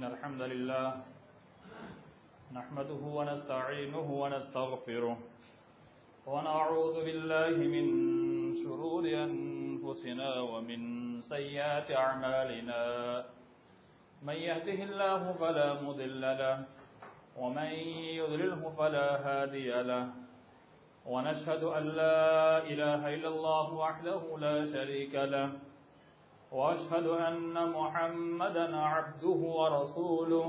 إن الحمد لله نحمده ونستعينه ونستغفره ونعوذ بالله من شرور أنفسنا ومن سيئات أعمالنا من يهده الله فلا مضل له ومن يضلله فلا هادي له ونشهد أن لا إله إلا الله وحده لا شريك له وأشهد أن محمدا عبده ورسوله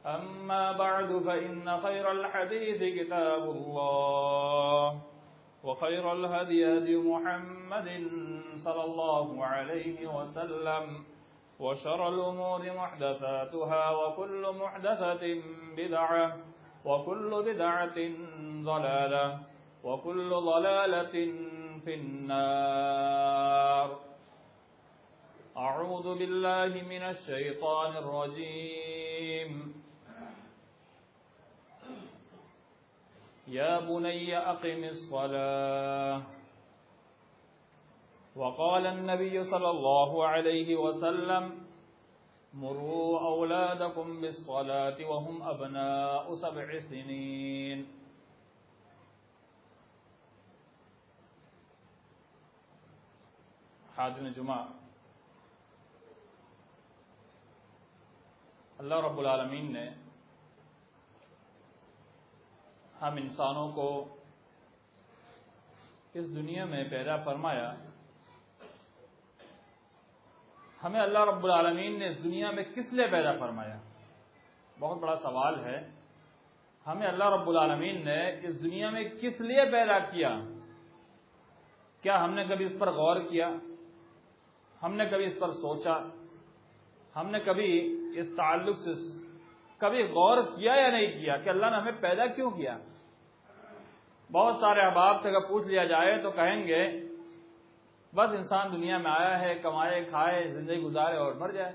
أما بعد فإن خير الحديث كتاب الله وخير الهدي هدي محمد صلى الله عليه وسلم وشر الأمور محدثاتها وكل محدثة بدعة وكل بدعة ضلالة وكل ضلالة في النار. أعوذ بالله من الشيطان الرجيم. يا بني أقم الصلاة. وقال النبي صلى الله عليه وسلم مروا أولادكم بالصلاة وهم أبناء 7 سنين. حاضرین جمعہ، اللہ رب العالمین نے ہم انسانوں کو اس دنیا میں پیدا فرمایا. ہمیں اللہ رب العالمین نے اس دنیا میں کس لیے پیدا فرمایا؟ بہت بڑا سوال ہے. ہمیں اللہ رب العالمین نے اس دنیا میں کس لیے پیدا کیا؟ کیا ہم نے کبھی اس پر غور کیا؟ ہم نے کبھی اس پر سوچا؟ ہم نے کبھی اس تعلق سے کبھی غور کیا یا نہیں کیا کہ اللہ نے ہمیں پیدا کیوں کیا؟ بہت سارے احباب سے اگر پوچھ لیا جائے تو کہیں گے بس انسان دنیا میں آیا ہے، کمائے کھائے زندگی گزارے اور مر جائے.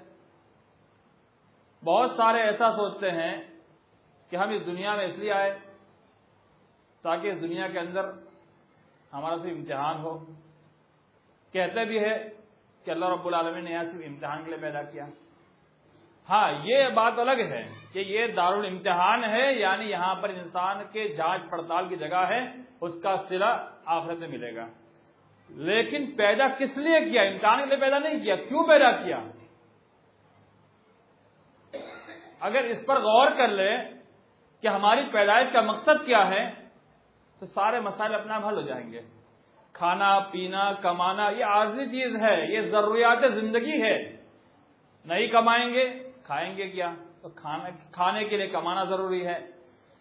بہت سارے ایسا سوچتے ہیں کہ ہم اس دنیا میں اس لیے آئے تاکہ اس دنیا کے اندر ہمارا صرف امتحان ہو. کہتے بھی ہے کہ اللہ رب العالمین نے یہاں صرف امتحان کے لیے پیدا کیا. ہاں، یہ بات الگ ہے کہ یہ دارالامتحان ہے، یعنی یہاں پر انسان کے جانچ پڑتال کی جگہ ہے، اس کا صلہ آخرت میں ملے گا. لیکن پیدا کس لیے کیا؟ امتحان کے لیے پیدا نہیں کیا. کیوں پیدا کیا؟ اگر اس پر غور کر لے کہ ہماری پیدائش کا مقصد کیا ہے تو سارے مسائل اپنے آپ حل ہو جائیں گے. کھانا پینا کمانا یہ عارضی چیز ہے، یہ ضروریات زندگی ہے. نہیں کمائیں گے کھائیں گے کیا؟ تو کھانے کے لیے کمانا ضروری ہے،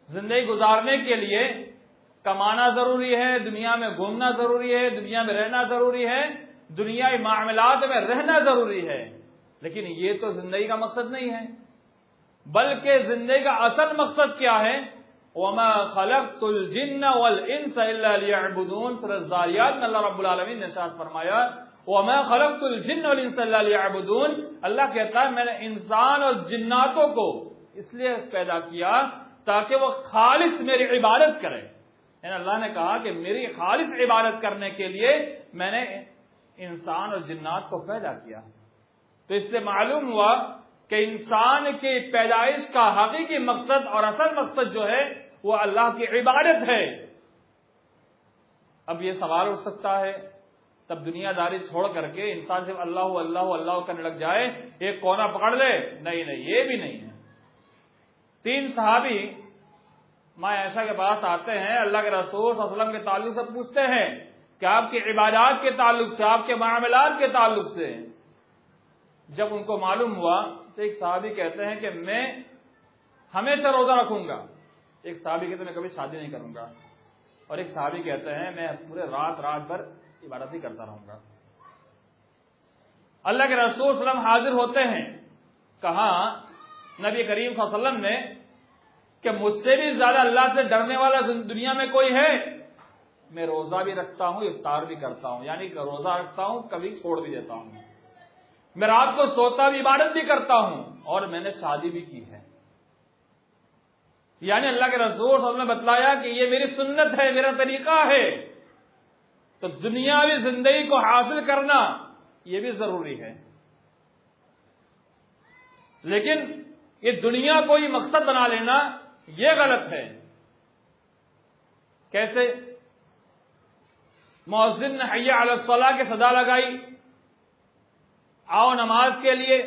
زندگی گزارنے کے لیے کمانا ضروری ہے، دنیا میں گھومنا ضروری ہے، دنیا میں رہنا ضروری ہے، دنیائی معاملات میں رہنا ضروری ہے. لیکن یہ تو زندگی کا مقصد نہیں ہے، بلکہ زندگی کا اصل مقصد کیا ہے؟ وَمَا خَلَقْتُ الْجِنَّ وَالْإِنسَ إِلَّا لِيَعْبُدُونَ. سورہ الذاریات میں اللہ رب العالمین نے ارشاد فرمایا وَمَا خَلَقْتُ الْجِنَّ وَالْإِنسَ إِلَّا لِيَعْبُدُونَ. اللہ کہتا ہے میں نے انسان اور جناتوں کو اس لیے پیدا کیا تاکہ وہ خالص میری عبادت کرے. یعنی اللہ نے کہا کہ میری خالص عبادت کرنے کے لیے میں نے انسان اور جنات کو پیدا کیا. تو اس سے معلوم ہوا کہ انسان کی پیدائش کا حقیقی مقصد اور اصل مقصد جو ہے وہ اللہ کی عبادت ہے. اب یہ سوال اٹھ سکتا ہے تب دنیا داری چھوڑ کر کے انسان صرف اللہ اللہ اللہ کرنے لگ جائے، ایک کونا پکڑ لے؟ نہیں، یہ بھی نہیں ہے. 3 صحابی ماں عائشہ کے پاس آتے ہیں، اللہ کے رسول صلی اللہ علیہ وسلم کے تعلق سے پوچھتے ہیں کہ آپ کی عبادات کے تعلق سے، آپ کے معاملات کے تعلق سے. جب ان کو معلوم ہوا تو ایک صحابی کہتے ہیں کہ میں ہمیشہ روزہ رکھوں گا. ایک صحابی کہتے ہیں میں کبھی شادی نہیں کروں گا. اور ایک صحابی کہتے ہیں میں پورے رات بھر عبادت ہی کرتا رہوں گا. اللہ کے رسول صلی اللہ علیہ وسلم حاضر ہوتے ہیں. کہا نبی کریم صلی اللہ علیہ وسلم نے کہ مجھ سے بھی زیادہ اللہ سے ڈرنے والا دنیا میں کوئی ہے؟ میں روزہ بھی رکھتا ہوں، افطار بھی کرتا ہوں، یعنی کہ روزہ رکھتا ہوں کبھی چھوڑ بھی دیتا ہوں، میں رات کو سوتا بھی عبادت بھی کرتا ہوں، اور میں نے شادی بھی کی ہے. یعنی اللہ کے رسول صلی اللہ علیہ وسلم نے بتلایا کہ یہ میری سنت ہے، میرا طریقہ ہے. تو دنیاوی زندگی کو حاصل کرنا یہ بھی ضروری ہے. لیکن یہ دنیا کو ہی مقصد بنا لینا یہ غلط ہے۔ کیسے؟ مؤذن نے حی علی الصلاۃ کی صدا لگائی، آؤ نماز کے لیے۔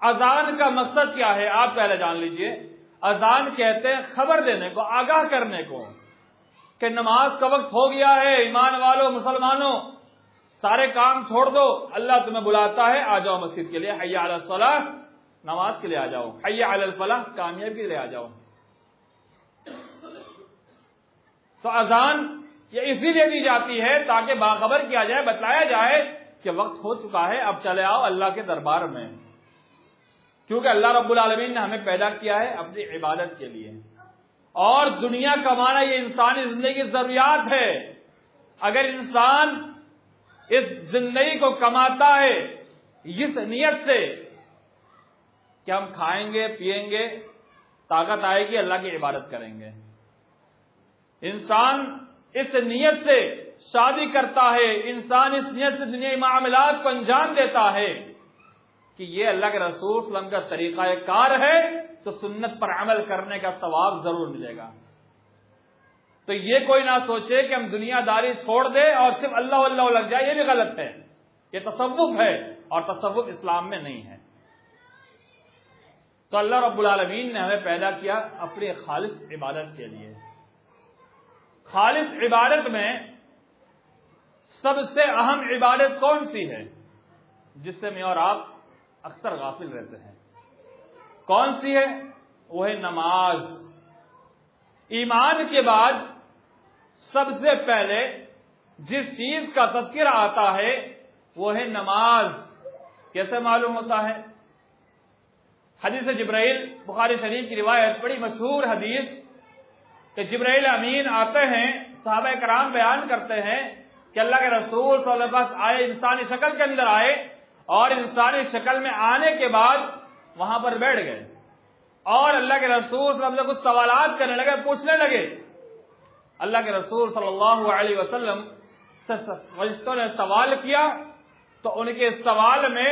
اذان کا مقصد کیا ہے آپ پہلے جان لیجئے۔ اذان کہتے ہیں خبر دینے کو، آگاہ کرنے کو کہ نماز کا وقت ہو گیا ہے، ایمان والوں مسلمانوں سارے کام چھوڑ دو، اللہ تمہیں بلاتا ہے، آ جاؤ مسجد کے لیے، حی علی الصلاۃ نماز کے لیے آ جاؤ، حی علی الفلاح کامیابی کے لیے آ جاؤ۔ تو اذان یہ اسی لیے دی جاتی ہے تاکہ باخبر کیا جائے، بتلایا جائے کہ وقت ہو چکا ہے، اب چلے آؤ اللہ کے دربار میں، کیونکہ اللہ رب العالمین نے ہمیں پیدا کیا ہے اپنی عبادت کے لیے، اور دنیا کمانا یہ انسانی زندگی کی ضروریات ہے۔ اگر انسان اس زندگی کو کماتا ہے اس نیت سے کہ ہم کھائیں گے پیئیں گے، طاقت آئے گی اللہ کی عبادت کریں گے، انسان اس نیت سے شادی کرتا ہے، انسان اس نیت سے دنیا معاملات کو انجام دیتا ہے کہ یہ اللہ کے رسول صلی اللہ علیہ وسلم کا طریقہ کار ہے، تو سنت پر عمل کرنے کا ثواب ضرور ملے گا۔ تو یہ کوئی نہ سوچے کہ ہم دنیا داری چھوڑ دیں اور صرف اللہ اللہ لگ جائے، یہ بھی غلط ہے، یہ تصوف ہے، اور تصوف اسلام میں نہیں ہے۔ تو اللہ رب العالمین نے ہمیں پیدا کیا اپنی خالص عبادت کے لیے۔ خالص عبادت میں سب سے اہم عبادت کون سی ہے جس سے میں اور آپ اکثر غافل رہتے ہیں؟ کون سی ہے؟ وہ ہے نماز۔ ایمان کے بعد سب سے پہلے جس چیز کا تذکرہ آتا ہے وہ ہے نماز۔ کیسے معلوم ہوتا ہے؟ حدیث جبرائیل، بخاری شریف کی روایت، بڑی مشہور حدیث کہ جبرائیل امین آتے ہیں، صحابہ کرام بیان کرتے ہیں کہ اللہ کے رسول صلی اللہ علیہ وسلم آئے، انسانی شکل کے اندر آئے، اور انسانی شکل میں آنے کے بعد وہاں پر بیٹھ گئے، اور اللہ کے رسول صلی اللہ علیہ وسلم سے کچھ سوالات کرنے لگے، پوچھنے لگے۔ اللہ کے رسول صلی اللہ علیہ وسلم سے فرشتوں نے سوال کیا تو ان کے سوال میں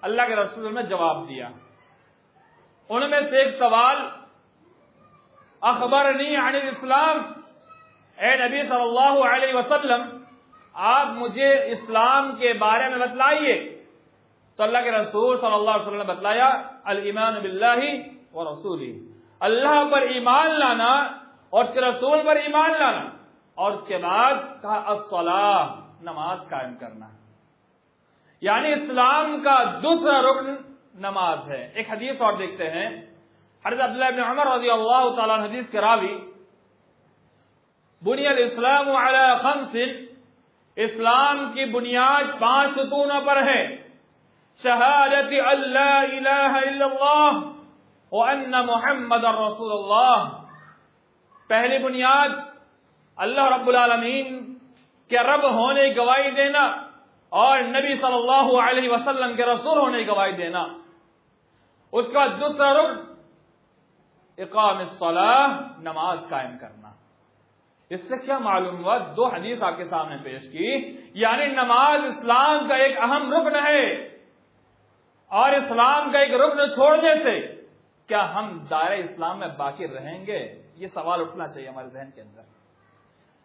اللہ کے رسول نے جواب دیا۔ ان میں سے ایک سوال، اخبرنی عن الاسلام، اے نبی صلی اللہ علیہ وسلم آپ مجھے اسلام کے بارے میں بتلائیے۔ تو اللہ کے رسول صلی اللہ علیہ وسلم نے بتلایا، الایمان باللہ ورسولہ، اللہ پر ایمان لانا اور اس کے رسول پر ایمان لانا، اور اس کے بعد کہا الصلاۃ، نماز قائم کرنا، یعنی اسلام کا دوسرا رکن نماز ہے۔ ایک حدیث اور دیکھتے ہیں، حضرت عبداللہ بن عمر رضی اللہ تعالیٰ عنہ حدیث کے راوی، بنی الاسلام علی خمس، اسلام کی بنیاد 5 ستونوں پر ہے، شہادت ان لا الہ الا اللہ وان محمد رسول اللہ۔ پہلی بنیاد اللہ رب العالمین کے رب ہونے کی گواہی دینا اور نبی صلی اللہ علیہ وسلم کے رسول ہونے کی گواہی دینا۔ اس کا دوسرا رکن اقام الصلاۃ، نماز قائم کرنا۔ اس سے کیا معلوم ہوا؟ 2 حدیث آپ کے سامنے پیش کی، یعنی نماز اسلام کا ایک اہم رکن ہے، اور اسلام کا ایک رکن چھوڑنے سے کیا ہم دائرہ اسلام میں باقی رہیں گے؟ یہ سوال اٹھنا چاہیے ہمارے ذہن کے اندر،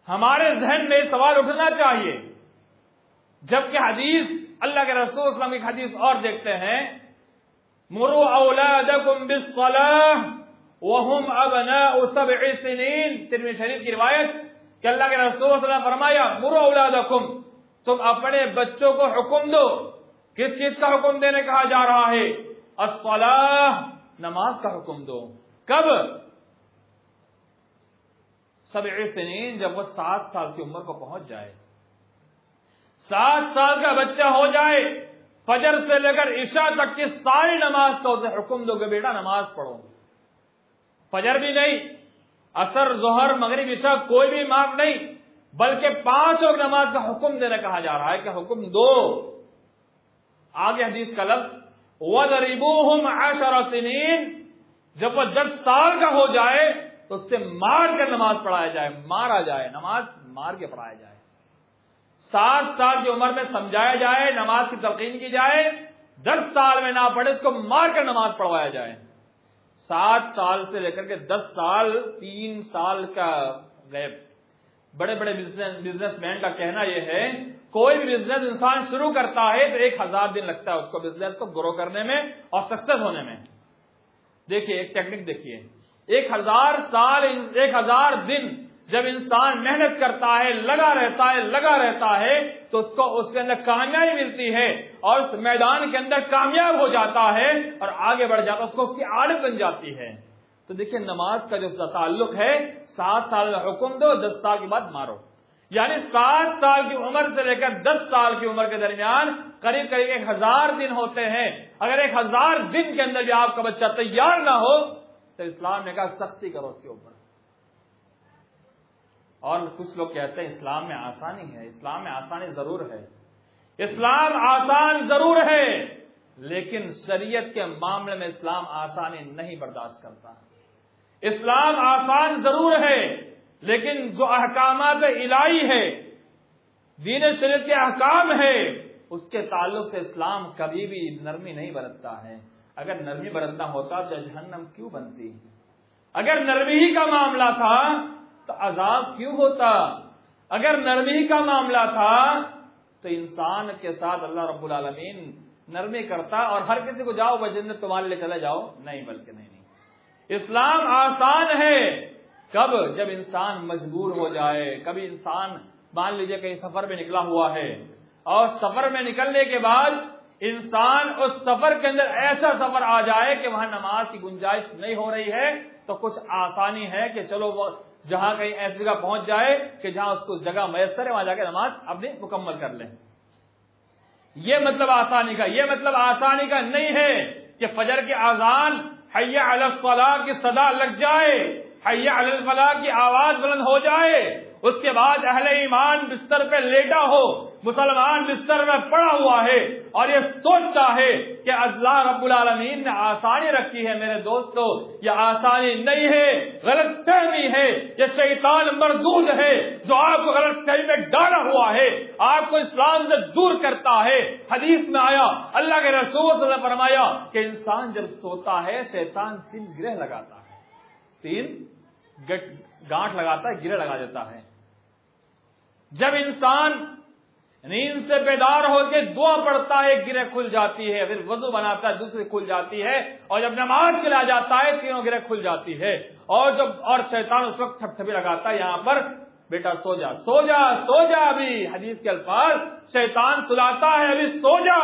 ہمارے ذہن میں یہ سوال اٹھنا چاہیے۔ جبکہ حدیث اللہ کے رسول صلی اللہ علیہ وسلم کی حدیث اور دیکھتے ہیں، مروا اولادکم بالصلاۃ وهم ابناء 7 سنین، ترمذی شریف کی روایت کہ اللہ کے رسول صلی اللہ علیہ وسلم فرمایا، مروا اولادکم، تم اپنے بچوں کو حکم دو۔ کس چیز کا حکم دینے کہا جا رہا ہے؟ الصلاۃ، نماز کا حکم دو۔ کب؟ 7 سنین، جب وہ 7 سال کی عمر کو پہنچ جائے، 7 سال کا بچہ ہو جائے، فجر سے لے کر عشاء تک کی ساری نماز کا اسے حکم دو کہ بیٹا نماز پڑھو۔ فجر بھی نہیں، عصر، ظہر، مغرب، عشاء کوئی بھی معاف نہیں، بلکہ 5 وقت نماز کا حکم دینا کہا جا رہا ہے کہ حکم دو۔ آگے حدیث کا لفظ وَضَرِبُوهُمْ 10 سنین، جب وہ 10 سال کا ہو جائے تو اس سے مار کر نماز پڑھایا جائے، مارا جائے، نماز مار کے پڑھایا جائے۔ 7 سال کی عمر میں سمجھایا جائے، نماز کی تلقین کی جائے، 10 سال میں نہ پڑھے اس کو مار کر نماز پڑھوایا جائے. 7 سال سے لے کر کے 10 سال 3 سال کا غیب. بڑے بڑے بزنس مین کا کہنا یہ ہے کوئی بھی بزنس انسان شروع کرتا ہے تو 1000 دن لگتا ہے اس کو بزنس کو گرو کرنے میں اور سکسیس ہونے میں. دیکھیے ایک ٹیکنیک دیکھیے, 1000 دن جب انسان محنت کرتا ہے, لگا رہتا ہے تو اس کے اندر کامیابی ملتی ہے اور اس میدان کے اندر کامیاب ہو جاتا ہے اور آگے بڑھ جاتا ہے, اس کو اس کی عادت بن جاتی ہے. تو دیکھیے نماز کا جو تعلق ہے 7 سال میں حکم دو, 10 سال کے بعد مارو. یعنی 7 سال کی عمر سے لے کر 10 سال کی عمر کے درمیان قریب 1000 دن ہوتے ہیں. اگر 1000 دن کے اندر بھی آپ کا بچہ تیار نہ ہو تو اسلام نے کہا سختی کرو اس کے اوپر. اور کچھ لوگ کہتے ہیں اسلام میں آسانی ہے. اسلام میں آسانی ضرور ہے, اسلام آسان ضرور ہے, لیکن شریعت کے معاملے میں اسلام آسانی نہیں برداشت کرتا. اسلام آسان ضرور ہے لیکن جو احکامات الہی ہے, دین شریعت کے احکام ہے, اس کے تعلق سے اسلام کبھی بھی نرمی نہیں برتتا ہے. اگر نرمی برتنا ہوتا تو جہنم کیوں بنتی؟ اگر نرمی ہی کا معاملہ تھا تو عذاب کیوں ہوتا؟ اگر نرمی ہی کا معاملہ تھا تو انسان کے ساتھ اللہ رب العالمین نرمی کرتا اور ہر کسی کو جاؤ بھائی جنت تمہارے لیے چلے جاؤ, نہیں, بلکہ نہیں. اسلام آسان ہے کب؟ جب انسان مجبور ہو جائے. کبھی انسان مان لیجئے کہیں سفر میں نکلا ہوا ہے اور سفر میں نکلنے کے بعد انسان اس سفر کے اندر ایسا سفر آ جائے کہ وہاں نماز کی گنجائش نہیں ہو رہی ہے تو کچھ آسانی ہے کہ چلو وہ جہاں کہیں ایسی جگہ پہنچ جائے کہ جہاں اس کو جگہ میسر ہے وہاں جا کے نماز اپنی مکمل کر لیں. یہ مطلب آسانی کا. یہ مطلب آسانی کا نہیں ہے کہ فجر کی اذان حی علی الصلاۃ کی صدا لگ جائے, حی علی الفلاح کی آواز بلند ہو جائے, اس کے بعد اہل ایمان بستر پہ لیٹا ہو, مسلمان بستر میں پڑا ہوا ہے اور یہ سوچتا ہے کہ اللہ رب العالمین نے آسانی رکھی ہے. میرے دوستو یہ آسانی نہیں ہے, غلط فہمی ہے. یہ شیطان مردود ہے جو آپ کو غلط فہمی میں ڈالا ہوا ہے, آپ کو اسلام سے دور کرتا ہے. حدیث میں آیا, اللہ کے رسول صلی اللہ علیہ وسلم نے فرمایا کہ انسان جب سوتا ہے شیطان 3 گرہ لگاتا ہے, 3 گانٹھ لگاتا ہے, گرہ لگا دیتا ہے. جب انسان نیند سے بیدار ہو کے دعا پڑھتا ہے ایک گرہ کھل جاتی ہے, پھر وضو بناتا ہے دوسری کھل جاتی ہے, اور جب نماز کے لیے آ جاتا ہے 3 گرہ کھل جاتی ہے. اور شیطان اس وقت تھپتھپی لگاتا ہے یہاں پر, بیٹا سو جا سو جا سو جا. ابھی حدیث کے الفاظ, شیطان سلاتا ہے ابھی سو جا,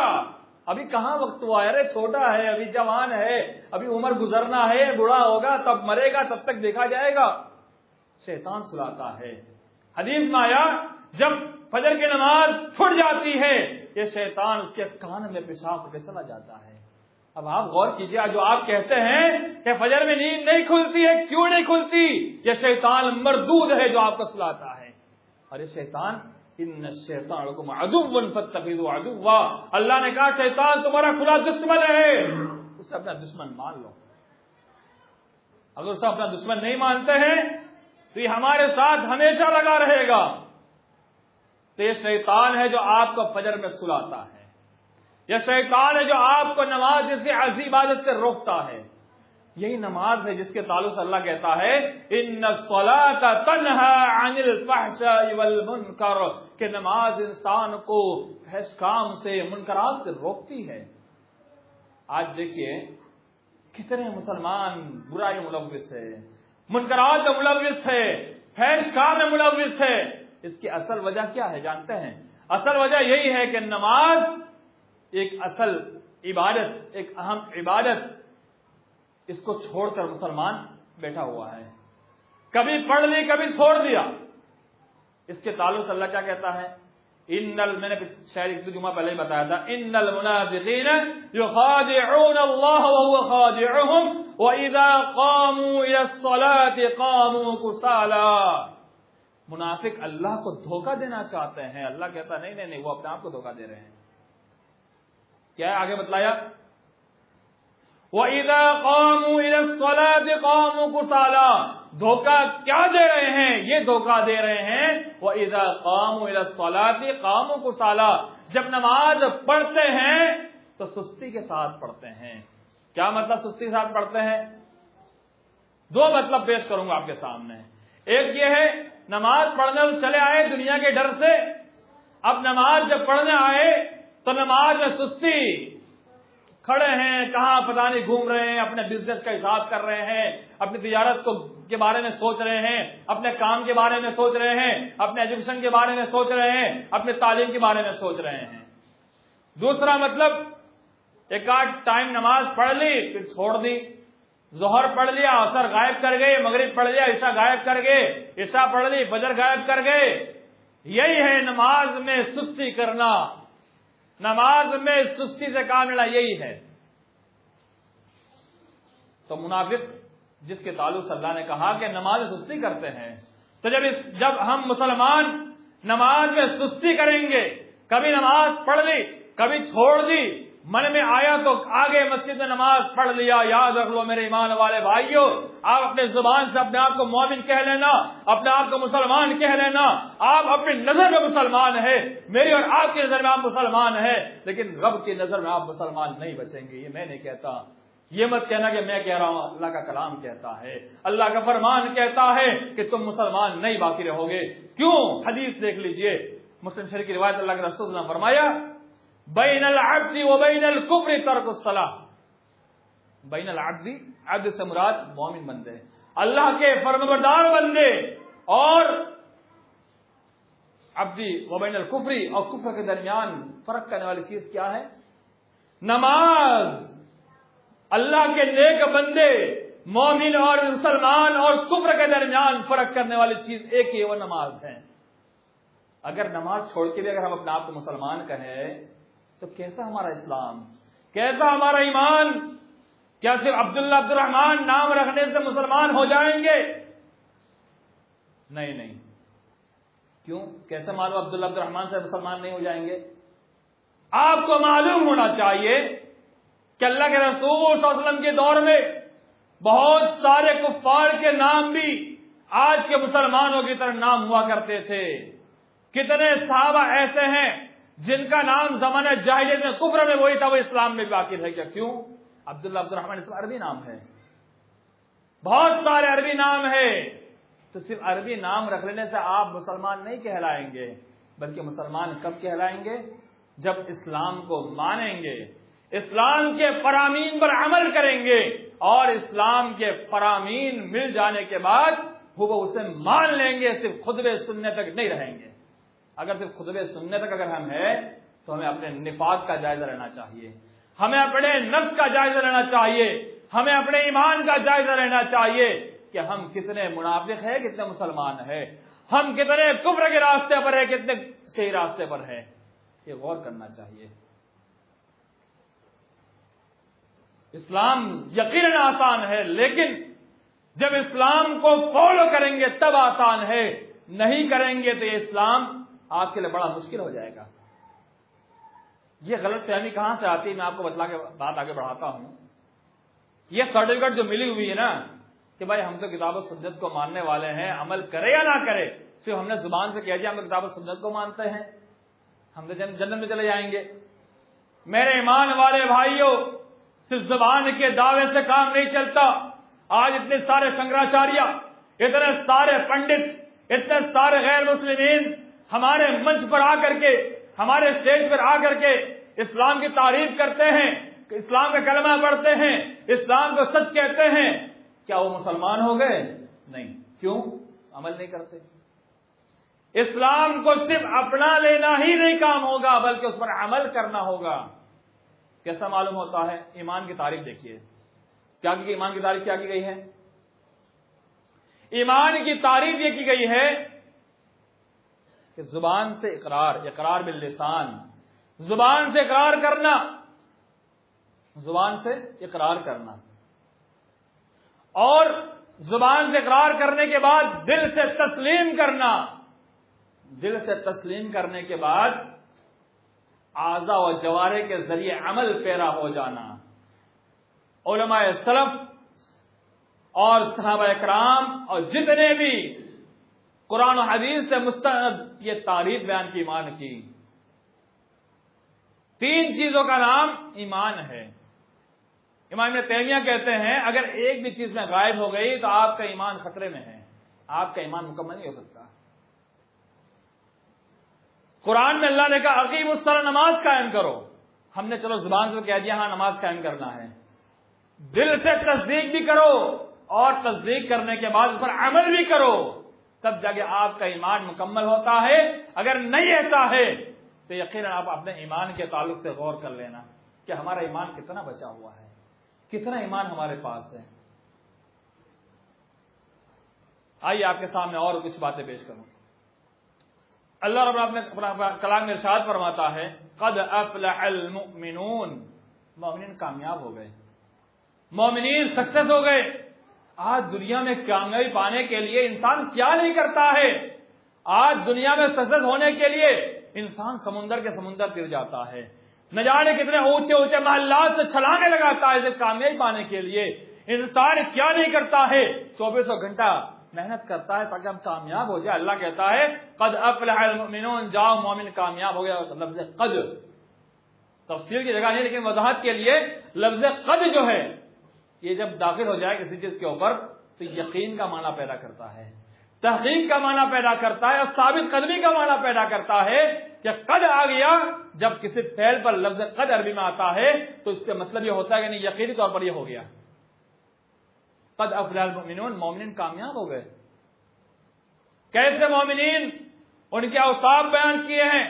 ابھی کہاں وقت ہوا ہے, ارے چھوٹا ہے, ابھی جوان ہے, ابھی عمر گزرنا ہے, بوڑھا ہوگا تب مرے گا, تب تک دیکھا جائے گا. شیطان سلاتا ہے. حدیث میں آیا جب فجر کی نماز چھوٹ جاتی ہے یہ شیطان اس کے کان میں پیشاب کر کے چلا جاتا ہے. اب آپ غور کیجیے, جو آپ کہتے ہیں کہ فجر میں نیند نہیں کھلتی ہے, کیوں نہیں کھلتی؟ یہ شیطان مردود ہے جو آپ کو سلاتا ہے. اور یہ شیطان ان الشیطان لکم عدو فاتخذوه عدوا, اللہ نے کہا شیطان تمہارا کھلا دشمن ہے, اسے اپنا دشمن مان لو. اگر اسے اپنا دشمن نہیں مانتے ہیں تو یہ ہمارے ساتھ ہمیشہ لگا رہے گا. تو یہ شیطان ہے جو آپ کو فجر میں سلاتا ہے, یہ شیطان ہے جو آپ کو نماز جیسی عظیم عبادت سے روکتا ہے. یہی نماز ہے جس کے تعلق سے اللہ کہتا ہے ان الصلاۃ تنہی عن الفحشاء والمنکر, کہ نماز انسان کو فحش کام سے, منکرات سے روکتی ہے. آج دیکھیے کتنے مسلمان برائی ملوث ہے, منکرات میں ملوث ہے, فحش کام میں ملوث ہے. اس کی اصل وجہ کیا ہے جانتے ہیں؟ اصل وجہ یہی ہے کہ نماز ایک اصل عبادت, ایک اہم عبادت, اس کو چھوڑ کر مسلمان بیٹھا ہوا ہے. کبھی پڑھ لی کبھی چھوڑ دیا. اس کے تعلق سے اللہ کیا کہتا ہے؟ میں نے شاید 1-2 جمعہ پہلے ہی بتایا تھا, ان المنافقین یخادعون اللہ وهو خادعهم واذا قاموا الى الصلاة قاموا کسالی. منافق اللہ کو دھوکہ دینا چاہتے ہیں. اللہ کہتا نہیں نہیں نہیں, وہ اپنے آپ کو دھوکہ دے رہے ہیں. کیا ہے آگے بتلایا, وَإِذَا قَامُوا إِلَى الصَّلَاةِ قَامُوا كُسَالَىٰ. دھوکہ کیا دے رہے ہیں؟ یہ دھوکہ دے رہے ہیں وَإِذَا قَامُوا إِلَى الصَّلَاةِ قَامُوا كُسَالَىٰ. جب نماز پڑھتے ہیں تو سستی کے ساتھ پڑھتے ہیں۔ کیا مطلب سستی کے ساتھ پڑھتے ہیں؟ دو مطلب پیش کروں گا آپ کے سامنے۔ ایک یہ ہے نماز پڑھنے تو چلے آئے دنیا کے ڈر سے، اب نماز جب پڑھنے آئے تو نماز میں سستی، کھڑے ہیں کہاں پتہ نہیں گھوم رہے ہیں، اپنے بزنس کا حساب کر رہے ہیں، اپنی تجارت کے بارے میں سوچ رہے ہیں، اپنے کام کے بارے میں سوچ رہے ہیں، اپنے ایجوکیشن کے بارے میں سوچ رہے ہیں، اپنے تعلیم کے بارے میں سوچ رہے ہیں۔ دوسرا مطلب ایک آدھ ٹائم نماز پڑھ لی پھر چھوڑ دی، ظہر پڑھ لیا عصر غائب کر گئے، مغرب پڑھ لیا عشاء غائب کر گئے، عشاء پڑھ لی فجر غائب کر گئے۔ یہی ہے نماز میں سستی کرنا، نماز میں سستی سے کام لینا، یہی ہے۔ تو منافق جس کے تعلق سے اللہ نے کہا کہ نماز میں سستی کرتے ہیں، تو جب ہم مسلمان نماز میں سستی کریں گے، کبھی نماز پڑھ لی کبھی چھوڑ دی، من میں آیا تو آگے مسجد میں نماز پڑھ لیا، یاد رکھ لو میرے ایمان والے بھائیوں، آپ اپنے زبان سے اپنے آپ کو مومن کہہ لینا، اپنے آپ کو مسلمان کہہ لینا، آپ اپنی نظر میں مسلمان ہیں، میری اور آپ کی نظر میں آپ مسلمان ہیں، لیکن رب کی نظر میں آپ مسلمان نہیں بچیں گے۔ یہ میں نہیں کہتا، یہ مت کہنا کہ میں کہہ رہا ہوں، اللہ کا کلام کہتا ہے، اللہ کا فرمان کہتا ہے کہ تم مسلمان نہیں باقی رہو گے۔ کیوں؟ حدیث دیکھ لیجئے، مسلم شریف کی روایت، اللہ کے رسول نے فرمایا بین العبد و بین الکفر ترک الصلاۃ۔ بین العبد، عبد سے مراد مومن بندے، اللہ کے فرمانبردار بندے، اور عبدی و بین الکفر، اور کفر کے درمیان فرق کرنے والی چیز کیا ہے؟ نماز۔ اللہ کے نیک بندے، مومن اور مسلمان اور کفر کے درمیان فرق کرنے والی چیز ایک ہی، وہ نماز ہے۔ اگر نماز چھوڑ کے بھی اگر ہم اپنے آپ کو مسلمان کہیں تو کیسا ہمارا اسلام، کیسا ہمارا ایمان؟ کیا صرف عبداللہ عبد الرحمان نام رکھنے سے مسلمان ہو جائیں گے؟ نہیں۔ کیوں؟ کیسے معلوم عبداللہ عبد الرحمان سے مسلمان نہیں ہو جائیں گے؟ آپ کو معلوم ہونا چاہیے کہ اللہ کے رسول صلی اللہ علیہ وسلم کے دور میں بہت سارے کفار کے نام بھی آج کے مسلمانوں کی طرح نام ہوا کرتے تھے۔ کتنے صحابہ ایسے ہیں جن کا نام زمانہ جاہلیت میں کفر میں وہی تھا، وہ اسلام میں بھی باقی رہ گیا۔ کیوں؟ عبداللہ عبد الرحمان اس عربی نام ہے، بہت سارے عربی نام ہے، تو صرف عربی نام رکھ لینے سے آپ مسلمان نہیں کہلائیں گے، بلکہ مسلمان کب کہلائیں گے؟ جب اسلام کو مانیں گے، اسلام کے فرامین پر عمل کریں گے، اور اسلام کے فرامین مل جانے کے بعد وہ اسے مان لیں گے، صرف خطبے سننے تک نہیں رہیں گے۔ اگر صرف خطبے سننے تک اگر ہم ہیں تو ہمیں اپنے نفاق کا جائزہ لینا چاہیے، ہمیں اپنے نفس کا جائزہ لینا چاہیے، ہمیں اپنے ایمان کا جائزہ لینا چاہیے کہ ہم کتنے منافق ہیں، کتنے مسلمان ہیں، ہم کتنے کفر کے راستے پر ہیں، کتنے صحیح راستے پر ہیں، یہ غور کرنا چاہیے۔ اسلام یقیناً آسان ہے، لیکن جب اسلام کو فالو کریں گے تب آسان ہے، نہیں کریں گے تو یہ اسلام آپ کے لیے بڑا مشکل ہو جائے گا۔ یہ غلط فہمی کہاں سے آتی ہے؟ میں آپ کو بتلا کے بات آگے بڑھاتا ہوں۔ یہ سرٹیفکیٹ جو ملی ہوئی ہے نا کہ بھائی ہم تو کتاب و سنت کو ماننے والے ہیں، عمل کرے یا نہ کرے، صرف ہم نے زبان سے کہہ دیا ہم تو کتاب و سنت کو مانتے ہیں، ہم تو جنت میں چلے جائیں گے۔ میرے ایمان والے بھائیوں، صرف زبان کے دعوے سے کام نہیں چلتا۔ آج اتنے سارے شنکراچاریہ، اتنے سارے پنڈت، اتنے سارے غیر مسلمین ہمارے منچ پر آ کر کے، ہمارے اسٹیج پر آ کر کے اسلام کی تعریف کرتے ہیں، اسلام کا کلمہ پڑھتے ہیں، اسلام کو سچ کہتے ہیں، کیا وہ مسلمان ہو گئے؟ نہیں۔ کیوں؟ عمل نہیں کرتے۔ اسلام کو صرف اپنا لینا ہی نہیں کام ہوگا، بلکہ اس پر عمل کرنا ہوگا۔ کیسا معلوم ہوتا ہے؟ ایمان کی تعریف دیکھیے، کیا کی ایمان کی تعریف کیا کی گئی ہے؟ ایمان کی تعریف یہ کی گئی ہے کہ زبان سے اقرار باللسان، زبان سے اقرار کرنا، زبان سے اقرار کرنا، اور زبان سے اقرار کرنے کے بعد دل سے تسلیم کرنا، دل سے تسلیم کرنے کے بعد اعضاء و جوارح کے ذریعے عمل پیرا ہو جانا۔ علماء سلف اور صحابہ اکرام اور جتنے بھی قرآن و حدیث سے مستند یہ تعریف بیان کی ایمان کی، 3 چیزوں کا نام ایمان ہے۔ امام ابن تیمیہ کہتے ہیں اگر ایک بھی چیز میں غائب ہو گئی تو آپ کا ایمان خطرے میں ہے، آپ کا ایمان مکمل نہیں ہو سکتا۔ قرآن میں اللہ نے کہا اقیموا الصلاۃ، نماز قائم کرو۔ ہم نے چلو زبان سے کہہ دیا ہاں نماز قائم کرنا ہے، دل سے تصدیق بھی کرو اور تصدیق کرنے کے بعد اس پر عمل بھی کرو، تب جا کے آپ کا ایمان مکمل ہوتا ہے۔ اگر نہیں ایسا ہے تو یقیناً آپ اپنے ایمان کے تعلق سے غور کر لینا کہ ہمارا ایمان کتنا بچا ہوا ہے، کتنا ایمان ہمارے پاس ہے۔ آئیے آپ کے سامنے اور کچھ باتیں پیش کروں۔ اللہ رب العالمین نے اپنا کلام میں ارشاد فرماتا ہے قد افلح المؤمنون، مومنین کامیاب ہو گئے، مومنین سکسیس ہو گئے۔ آج دنیا میں کامیابی پانے کے لیے انسان کیا نہیں کرتا ہے؟ آج دنیا میں سکسیس ہونے کے لیے انسان سمندر کے سمندر تر جاتا ہے، نہ جانے کتنے اونچے اونچے محلات سے چھلانگیں لگاتا ہے صرف کامیابی پانے کے لیے۔ انسان کیا نہیں کرتا ہے؟ 24 گھنٹہ محنت کرتا ہے تاکہ ہم کامیاب ہو جائے۔ اللہ کہتا ہے قد افلح المؤمنون، جاؤ مومن کامیاب ہو گیا۔ لفظ قد تفصیل کی جگہ نہیں، لیکن وضاحت کے لیے لفظ قد جو ہے یہ جب داخل ہو جائے کسی چیز کے اوپر تو یقین کا معنی پیدا کرتا ہے، تحقیق کا معنی پیدا کرتا ہے اور ثابت قدمی کا معنی پیدا کرتا ہے کہ قد آ گیا۔ جب کسی فعل پر لفظ قد عربی میں آتا ہے تو اس کا مطلب یہ ہوتا ہے کہ نہیں یقینی طور پر یہ ہو گیا۔ قد افلح المؤمنون، مومنین کامیاب ہو گئے۔ کیسے مومنین؟ ان کے اوصاف بیان کیے ہیں،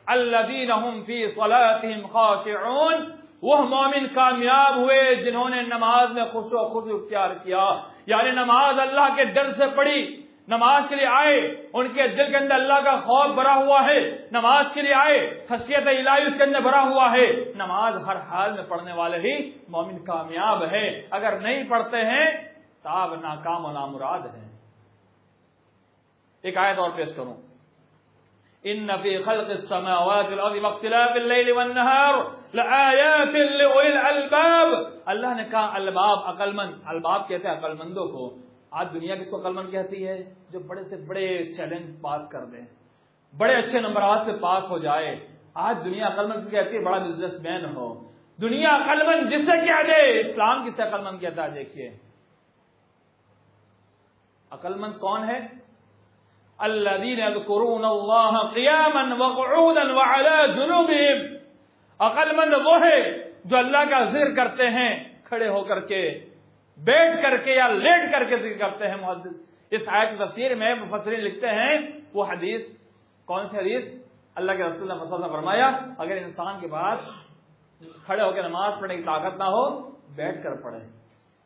الذین هم فی صلاتهم خاشعون، وہ مومن کامیاب ہوئے جنہوں نے نماز میں خشوع و خضوع اختیار کیا، یعنی نماز اللہ کے ڈر سے پڑھی، نماز کے لیے آئے، ان کے دل کے اندر اللہ کا خوف بھرا ہوا ہے، نماز کے لیے آئے، خشیت الہی اس کے اندر بھرا ہوا ہے۔ نماز ہر حال میں پڑھنے والے ہی مومن کامیاب ہے، اگر نہیں پڑھتے ہیں تو آپ ناکام و نامراد ہیں۔ ایک آیت اور پیش کروں، ان فی خلق السماوات والارض واختلاف اللیل والنہار لآیات لأولی الالباب، اللہ نے کہا الباب، عقل مند، الباب کہتے ہیں عقل مندوں کو۔ آج دنیا کس کو عقل مند کہتی ہے؟ جو بڑے سے بڑے چیلنج پاس کر دیں، بڑے اچھے نمبرات سے پاس ہو جائے۔ آج دنیا عقل مند سے کہتی ہے بڑا بزنس مین ہو۔ دنیا عقل مند جس سے کیا دے، اسلام کس سے عقل مند کہتا ہے؟ دیکھیے عقل مند کون ہے؟ الذین یذکرون اللہ قیاما وقعودا وعلی جنوبہم، عقل مند وہ ہے جو اللہ کا ذکر کرتے ہیں کھڑے ہو کر کے، بیٹھ کر کے یا لیٹ کر کے ذکر کرتے ہیں۔ محدث اس آیت کی تفسیر میں مفسرین لکھتے ہیں وہ حدیث کون سی حدیث؟ اللہ کے رسول نے صلی اللہ علیہ وسلم فرمایا اگر انسان کے پاس کھڑے ہو کے نماز پڑھنے کی طاقت نہ ہو بیٹھ کر پڑھے،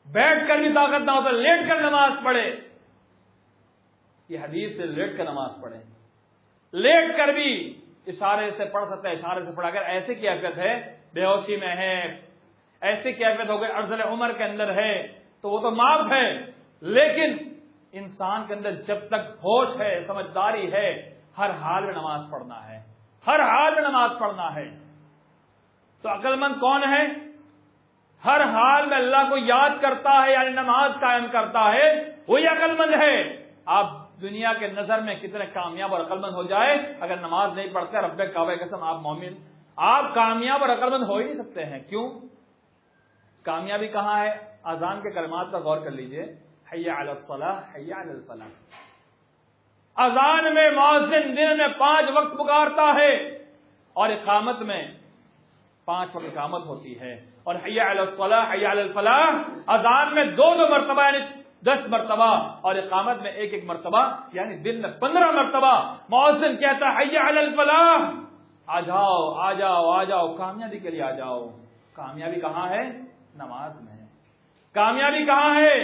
بیٹھ کر بھی طاقت نہ ہو تو لیٹ کر نماز پڑھے۔ یہ حدیث سے لیٹ کر نماز پڑھے، لیٹ کر بھی اشارے سے پڑھ سکتا ہے، اشارے سے پڑھا۔ اگر ایسی کیفیت ہے، بے ہوشی میں ہے، ایسی کیفیت ہو گئی ارذل عمر کے اندر ہے تو وہ تو معاف ہے، لیکن انسان کے اندر جب تک ہوش ہے، سمجھداری ہے، ہر حال میں نماز پڑھنا ہے، ہر حال میں نماز پڑھنا ہے۔ تو عقل مند کون ہے؟ ہر حال میں اللہ کو یاد کرتا ہے، یعنی نماز قائم کرتا ہے، وہی عقل مند ہے۔ آپ دنیا کے نظر میں کتنے کامیاب اور عقل مند ہو جائے، اگر نماز نہیں پڑھتے رب کعبہ قسم آپ مومن، آپ کامیاب اور عقل مند ہو ہی نہیں سکتے ہیں۔ کیوں؟ کامیابی کہاں ہے؟ اذان کے کلمات پر غور کر لیجئے، حی علی الصلاۃ حی علی الفلاح۔ اذان میں مؤذن دن میں 5 وقت پکارتا ہے اور اقامت میں 5 وقت اقامت ہوتی ہے، اور حی علی الصلاۃ حی علی الفلاح اذان میں 2 مرتبہ یعنی 10 مرتبہ، اور اقامت میں 1 مرتبہ یعنی دن میں 15 مرتبہ مؤذن کہتا ہے حی علی الفلاح، آ جاؤ آ جاؤ آ جاؤ، کامیابی کے لیے آ جاؤ۔ کامیابی کہاں ہے؟ نماز میں ہے۔ کامیابی کہاں ہے؟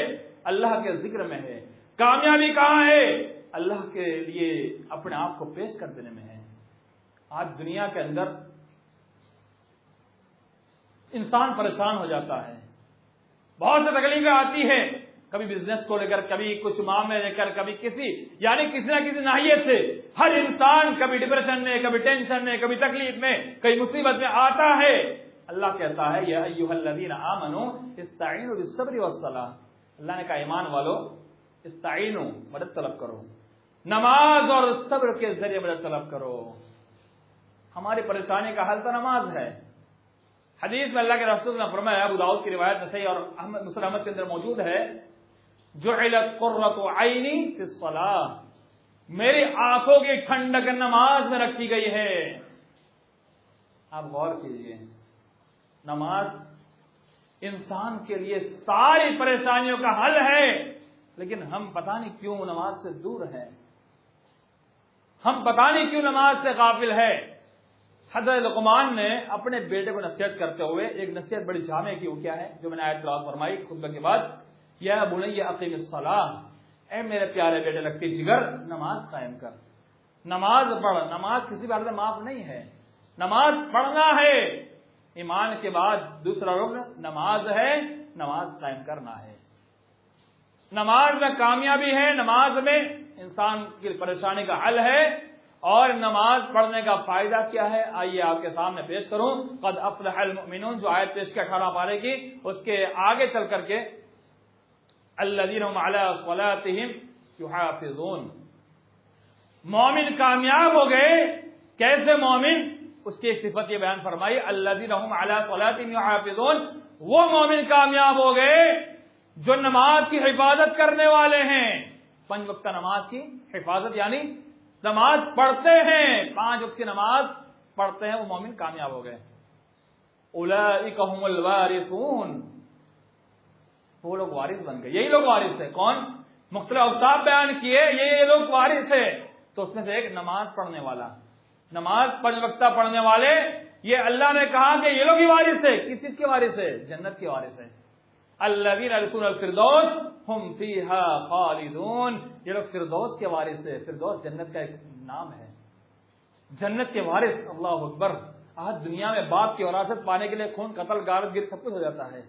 اللہ کے ذکر میں ہے۔ کامیابی کہاں ہے؟ اللہ کے لیے اپنے آپ کو پیش کر دینے میں ہے۔ آج دنیا کے اندر انسان پریشان ہو جاتا ہے، بہت سی تکلیفیں آتی ہیں، کبھی بزنس کو لے کر، کبھی کچھ معاملے لے کر، کبھی کسی نہ کسی ناحیے سے ہر انسان کبھی ڈپریشن میں، کبھی ٹینشن میں، کبھی تکلیف میں، کبھی مصیبت میں آتا ہے۔ اللہ کہتا ہے یا ایھا الذین آمنوا استعینوا بالصبر والصلاۃ، اللہ نے کہا ایمان والو استعینوا، مدد طلب کرو، نماز اور صبر کے ذریعے مدد طلب کرو۔ ہماری پریشانی کا حل تو نماز ہے. حدیث میں اللہ کے رسول نے فرمایا، ابو داؤد کی روایت میں صحیح اور مسلم احمد کے اندر موجود ہے، جعلت قرۃ عینی فی الصلاۃ، میری آنکھوں کی ٹھنڈک نماز میں رکھی گئی ہے. آپ غور کیجئے، نماز انسان کے لیے ساری پریشانیوں کا حل ہے، لیکن ہم پتہ نہیں کیوں نماز سے دور ہیں، ہم پتہ نہیں کیوں نماز سے غافل ہے. حضرت لقمان نے اپنے بیٹے کو نصیحت کرتے ہوئے ایک نصیحت بڑی جامع کی، وہ کیا ہے جو میں نے آیت تلاوت فرمائی خطبہ کے بعد، یا بنی اقیم الصلاۃ، اے میرے پیارے بیٹے لگتی جگر، نماز قائم کر، نماز پڑھ. نماز کسی بات سے معاف نہیں ہے، نماز پڑھنا ہے. ایمان کے بعد دوسرا رکن نماز ہے، نماز قائم کرنا ہے. نماز میں کامیابی ہے، نماز میں انسان کی پریشانی کا حل ہے. اور نماز پڑھنے کا فائدہ کیا ہے، آئیے آپ کے سامنے پیش کروں. قد افلح المؤمنون جو آیت پیش کی 18 پارے کی، اس کے آگے چل کر کے الذین هم علی صلاتهم یحافظون، مومن کامیاب ہو گئے. کیسے مومن؟ اس کی ایک صفت یہ بیان فرمائی، الذین هم علی صلاتهم یحافظون، وہ مومن کامیاب ہو گئے جو نماز کی حفاظت کرنے والے ہیں. 5 وقت نماز کی حفاظت یعنی نماز پڑھتے ہیں، 5 وقت کی نماز پڑھتے ہیں، وہ مومن کامیاب ہو گئے. اولئک هم الوارثون، وہ لوگ وارث بن گئے. یہی لوگ وارث ہیں. کون؟ مختلف اوصاف بیان کیے، یہ لوگ وارث ہیں. تو اس میں سے ایک نماز پڑھنے والا، نماز 5 وقت پڑھنے والے، یہ اللہ نے کہا کہ یہ لوگ ہی وارث ہے. کس چیز کے وارث ہے؟ جنت کے وارث ہے. الذین یرثون الفردوس ہم فیہا خالدون، یہ لوگ فردوس کے وارث ہے. فردوس جنت کا ایک نام ہے، جنت کے وارث. اللہ اکبر. آج دنیا میں باپ کی وراثت پانے کے لیے خون، قتل، غارت گری سب کچھ ہو جاتا ہے.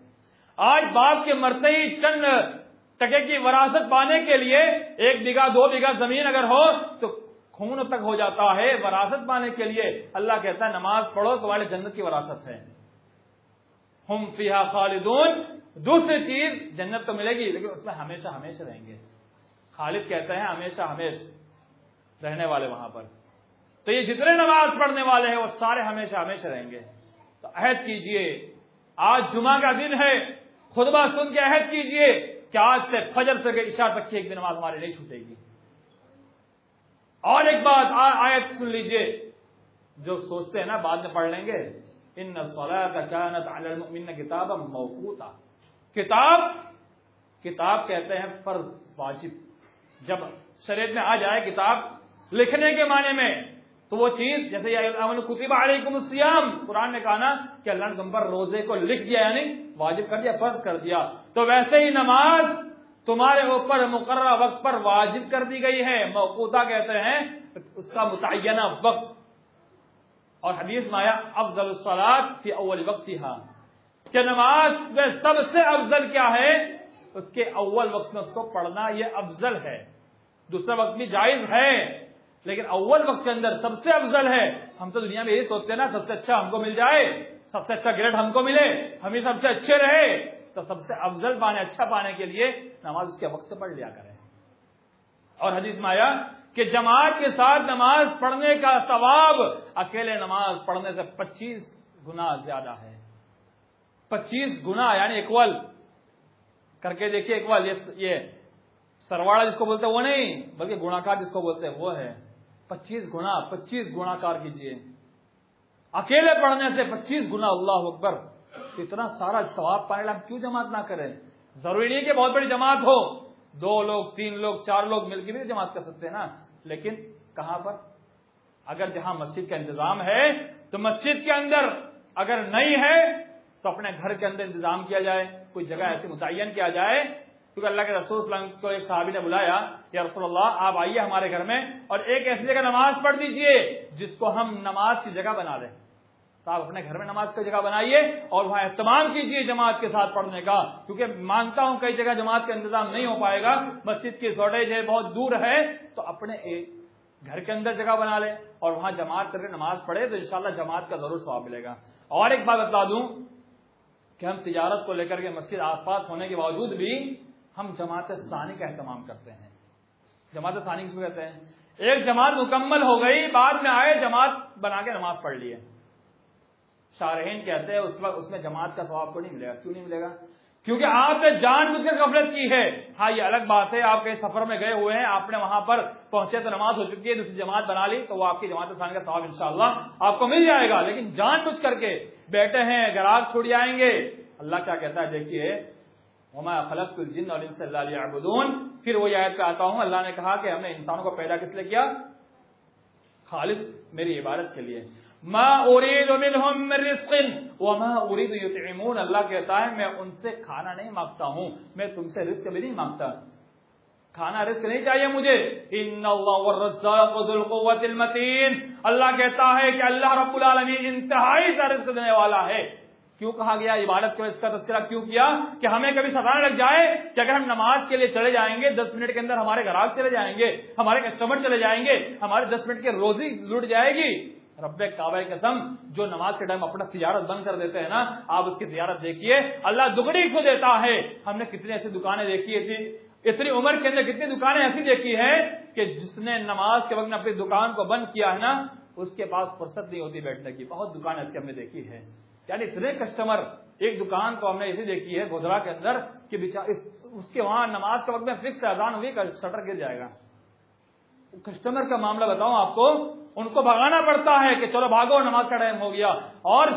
آج باپ کے مرتے ہی چند ٹکے کی وراثت پانے کے لیے 1 بیگھہ 2 بیگھہ زمین اگر ہو تو خون تک ہو جاتا ہے وراثت پانے کے لیے. اللہ کہتا ہے نماز پڑھو، تمہارے جنت کی وراثت ہے. ہم فیہا خالدون. دوسری چیز، جنت تو ملے گی لیکن اس میں ہمیشہ ہمیشہ رہیں گے. خالد کہتے ہیں ہمیشہ ہمیشہ رہنے والے وہاں پر. تو یہ جتنے نماز پڑھنے والے ہیں وہ سارے ہمیشہ ہمیشہ رہیں گے. تو عہد کیجئے، آج جمعہ کا دن ہے، خطبہ سن کے عہد کیجئے کہ آج سے فجر سے عشاء تک کی ایک بھی نماز ہمارے نہیں چھوٹے گی. اور ایک بات آیت سن لیجئے، جو سوچتے ہیں نا بعد میں پڑھ لیں گے، ان الصلاۃ کانت علی المؤمنین کتابا موقوتا. کتاب کہتے ہیں فرض، واجب. جب شریعت میں آ جائے کتاب لکھنے کے معنی میں، تو وہ چیز جیسے کتب علیکم الصیام، قرآن نے کہا نا کہ اللہ نے تم پر روزے کو لکھ دیا، یعنی واجب کر دیا، فرض کر دیا. تو ویسے ہی نماز تمہارے اوپر مقررہ وقت پر واجب کر دی گئی ہے. موقوتا کہتے ہیں اس کا متعینہ وقت. اور حدیث میں آیا افضل الصلاۃ فی اول وقتھا، کہ نماز میں سب سے افضل کیا ہے؟ اس کے اول وقت میں اس کو پڑھنا، یہ افضل ہے. دوسرا وقت بھی جائز ہے لیکن اول وقت کے اندر سب سے افضل ہے. ہم تو دنیا میں یہی سوچتے ہیں نا سب سے اچھا ہم کو مل جائے، سب سے اچھا گریڈ ہم کو ملے، ہم ہی سب سے اچھے رہے. تو سب سے افضل پانے، اچھا پانے کے لیے نماز اس کے وقت پڑھ لیا کریں. اور حدیث میں آیا کہ جماعت کے ساتھ نماز پڑھنے کا ثواب اکیلے نماز پڑھنے سے 25 گنا زیادہ ہے. 25 گنا، یعنی اکول کر کے دیکھیے. اکول یہ سرواڑا جس کو بولتے ہیں وہ نہیں، بلکہ گناکار جس کو بولتے ہیں وہ ہے. 25 گنا، 25 گناکار کیجئے. اکیلے پڑھنے سے 25 گنا. اللہ اکبر. اتنا سارا ثواب پانے لائق کیوں جماعت نہ کریں؟ ضروری نہیں کہ بہت بڑی جماعت ہو، 2 لوگ 3 لوگ 4 لوگ مل کے بھی جماعت کر سکتے ہیں نا. لیکن کہاں پر؟ اگر جہاں مسجد کا انتظام ہے تو مسجد کے اندر، اگر نہیں ہے تو اپنے گھر کے اندر انتظام کیا جائے، کوئی جگہ ایسی متعین کیا جائے. کیونکہ اللہ کے رسول صلی اللہ علیہ وسلم کو ایک صحابی نے بلایا، یا رسول اللہ آپ آئیے ہمارے گھر میں اور ایک ایسی جگہ نماز پڑھ دیجئے جس کو ہم نماز کی جگہ بنا دیں. تو آپ اپنے گھر میں نماز کی جگہ بنائیے اور وہاں اہتمام کیجئے جماعت کے ساتھ پڑھنے کا. کیونکہ مانتا ہوں کئی جگہ جماعت کا انتظام نہیں ہو پائے گا، مسجد کی شارٹیج ہے، بہت دور ہے، تو اپنے گھر کے اندر جگہ بنا لیں اور وہاں جماعت کر کے نماز پڑھے تو انشاءاللہ جماعت کا ضرور ثواب ملے گا. اور ایک بات بتا دوں کہ ہم تجارت کو لے کر کے مسجد آس پاس ہونے کے باوجود بھی ہم جماعت ثانی کا اہتمام کرتے ہیں. جماعت ثانی کس کو کہتے ہیں؟ ایک جماعت مکمل ہو گئی، بعد میں آئے جماعت بنا کے نماز پڑھ لی ہے. شارحین کہتے ہیں اس وقت اس میں جماعت کا ثواب کو نہیں ملے گا. کیوں نہیں ملے گا؟ کیونکہ آپ نے جان بوجھ کر غفلت کی ہے. ہاں یہ الگ بات ہے، آپ کہیں سفر میں گئے ہوئے ہیں، آپ نے وہاں پر پہنچے تو نماز ہو چکی ہے، دوسری جماعت بنا لی، تو وہ آپ کی جماعت ثانی کا ثواب انشاءاللہ آپ کو مل جائے گا. لیکن جان بوجھ کر کے بیٹھے ہیں، گراگ چھوڑ جائیں گے. اللہ کیا کہتا ہے دیکھیے، وما خلقت الجن والانس الا ليعبدون. پھر وہی آیت پہ آتا ہوں، اللہ نے کہا کہ ہم نے انسانوں کو پیدا کس لیے کیا؟ خالص میری عبادت کے لیے. ما اريد منهم من رزق وما اريد يطعمون. اللہ کہتا ہے میں ان سے کھانا نہیں مانگتا ہوں، میں تم سے رزق بھی نہیں مانگتا. کھانا رزق نہیں چاہیے مجھے. ان اللہ والرزاق ذو القوة المتین. اللہ کہتا ہے کہ اللہ رب العالمین انتہائی سا رزق دینے والا ہے. کیوں کہا گیا عبادت کو؟ اس کا تذکرہ کیوں کیا کہ ہمیں کبھی ستانے لگ جائے کہ اگر ہم نماز کے لیے چلے جائیں گے 10 منٹ کے اندر ہمارے گراہک چلے جائیں گے، ہمارے کسٹمر چلے جائیں گے، ہمارے 10 منٹ کی روزی لٹ جائے گی. رب کعبہ کی قسم، جو نماز کے ٹائم اپنا تجارت بند کر دیتے ہیں نا، آپ اس کی تجارت دیکھیے، اللہ دگنی کو دیتا ہے. ہم نے کتنی ایسی دکانیں دیکھی تھی، اتنی عمر کے اندر کتنی دکانیں ایسی دیکھی ہیں کہ جس نے نماز کے وقت میں اپنی دکان کو بند کیا ہے نا، اس کے پاس فرصت نہیں ہوتی بیٹھنے کی. بہت دکانیں ایسی ہم نے دیکھی ہے. یعنی اتنے کسٹمر، ایک دکان کو ہم نے ایسی دیکھی ہے گودرا کے اندر کہ اس کے وہاں نماز کے وقت میں فکس اذان ہوئی کہ شٹر گر جائے گا. کسٹمر کا معاملہ بتاؤں آپ کو، ان کو بھگانا پڑتا ہے کہ چلو بھاگو نماز کا ٹائم ہو گیا. اور